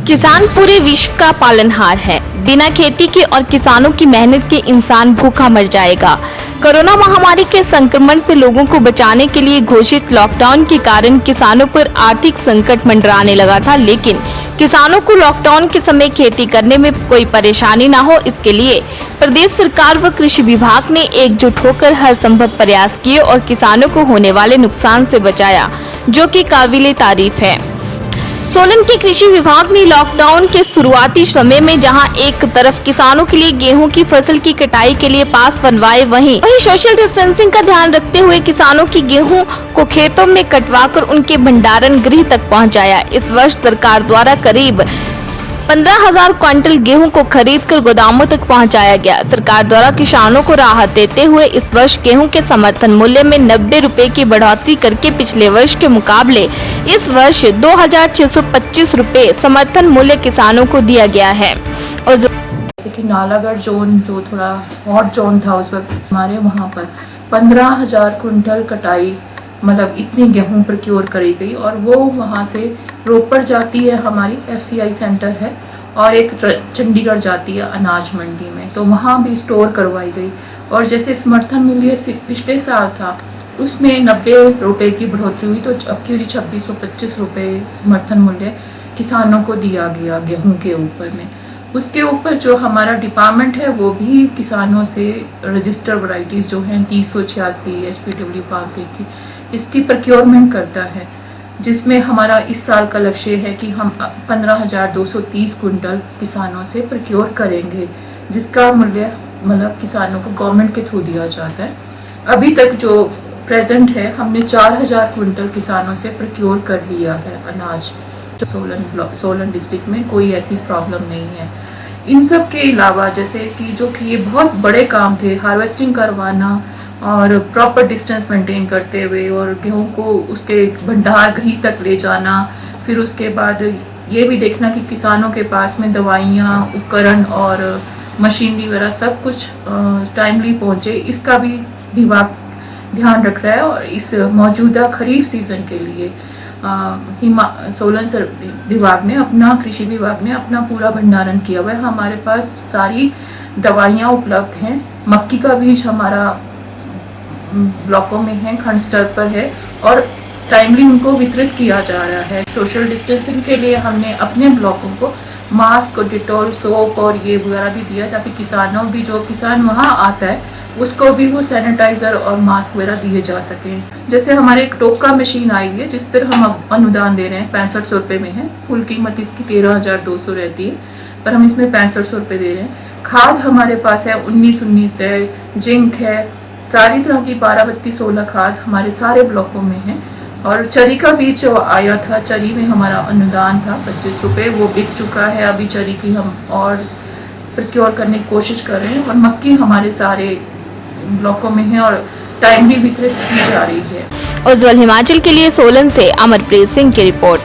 किसान पूरे विश्व का पालनहार है। बिना खेती के और किसानों की मेहनत के इंसान भूखा मर जाएगा। कोरोना महामारी के संक्रमण से लोगों को बचाने के लिए घोषित लॉकडाउन के कारण किसानों पर आर्थिक संकट मंडराने लगा था, लेकिन किसानों को लॉकडाउन के समय खेती करने में कोई परेशानी न हो, इसके लिए प्रदेश सरकार व कृषि विभाग ने एकजुट होकर हर संभव प्रयास किए और किसानों को होने वाले नुकसान से बचाया, जो कि काबिले तारीफ है। सोलन के कृषि विभाग ने लॉकडाउन के शुरुआती समय में जहां एक तरफ किसानों के लिए गेहूं की फसल की कटाई के लिए पास बनवाए, वहीं सोशल डिस्टेंसिंग का ध्यान रखते हुए किसानों की गेहूं को खेतों में कटवाकर उनके भंडारण गृह तक पहुंचाया। इस वर्ष सरकार द्वारा करीब 15,000 क्विंटल गेहूं को खरीदकर गोदामों तक पहुंचाया गया। सरकार द्वारा किसानों को राहत देते हुए इस वर्ष गेहूं के समर्थन मूल्य में 90 रुपए की बढ़ोतरी करके पिछले वर्ष के मुकाबले इस वर्ष 2,625 रुपए समर्थन मूल्य किसानों को दिया गया है। और जैसे कि नालागढ़ जोन जो थोड़ा हॉट जोन था, उस वक्त हमारे वहाँ पर 15,000 क्विंटल कटाई मतलब इतनी गेहूं प्रोक्योर करी गई और वो वहाँ से रोपड़ जाती है, हमारी FCI सेंटर है, और एक चंडीगढ़ जाती है अनाज मंडी में, तो वहाँ भी स्टोर करवाई गई। और जैसे समर्थन मूल्य पिछले साल था उसमें 90 रुपए की बढ़ोतरी हुई, तो अब की 2,625 रुपए समर्थन मूल्य किसानों को दिया गया गेहूं के ऊपर में। उसके ऊपर जो हमारा डिपार्टमेंट है वो भी किसानों से रजिस्टर वैरायटीज़ जो हैं 3086 HPW 501 इसकी प्रोक्योरमेंट करता है, जिसमें हमारा इस साल का लक्ष्य है कि हम 15,230 क्विंटल किसानों से प्रोक्योर करेंगे, जिसका मूल्य मतलब किसानों को गवर्नमेंट के थ्रू दिया जाता है। अभी तक जो प्रेजेंट है हमने 4,000 क्विंटल किसानों से प्रोक्योर कर लिया है अनाज। सोलन डिस्ट्रिक्ट में कोई ऐसी प्रॉब्लम नहीं है। इन सब के अलावा जैसे कि जो कि ये बहुत बड़े काम थे, हार्वेस्टिंग करवाना और प्रॉपर डिस्टेंस मेंटेन करते हुए और गेहूं को उसके भंडार गृह तक ले जाना, फिर उसके बाद ये भी देखना कि किसानों के पास में दवाइयाँ, उपकरण और मशीनरी वगैरह सब कुछ टाइमली पहुँचे, इसका भी विभाग ध्यान रख रहा है। और इस मौजूदा खरीफ सीजन के लिए सोलन विभाग ने अपना कृषि विभाग ने अपना पूरा भंडारण किया हुआ है। हमारे पास सारी दवाइयाँ उपलब्ध हैं। मक्की का बीज हमारा ब्लॉकों में है, खंड स्तर पर है और टाइमली उनको वितरित किया जा रहा है। सोशल डिस्टेंसिंग के लिए हमने अपने ब्लॉकों को मास्क, डिटॉल, सोप और ये वगैरह भी दिया, ताकि किसानों भी जो किसान वहाँ आता है उसको भी वो सैनिटाइजर और मास्क वगैरह दिए जा सकें। जैसे हमारे एक टोका मशीन आई है जिस पर हम अनुदान दे रहे हैं, 6500 रुपये में है। कुल कीमत इसकी 13,200 रहती है, पर हम इसमें 6500 रुपये दे रहे हैं। खाद हमारे पास है 1919 है, जिंक है, सारी तरह की 12-32-16 खाद हमारे सारे ब्लॉकों में है। और चरी का बीज जो आया था, चरी में हमारा अनुदान था 25 रुपये, वो बिक चुका है। अभी चरी की हम और प्रोक्योर करने की कोशिश कर रहे हैं। और मक्की हमारे सारे ब्लॉकों में है और टाइमली वितरित की जा रही है। उज्ज्वल हिमाचल के लिए सोलन से अमरप्रीत सिंह की रिपोर्ट।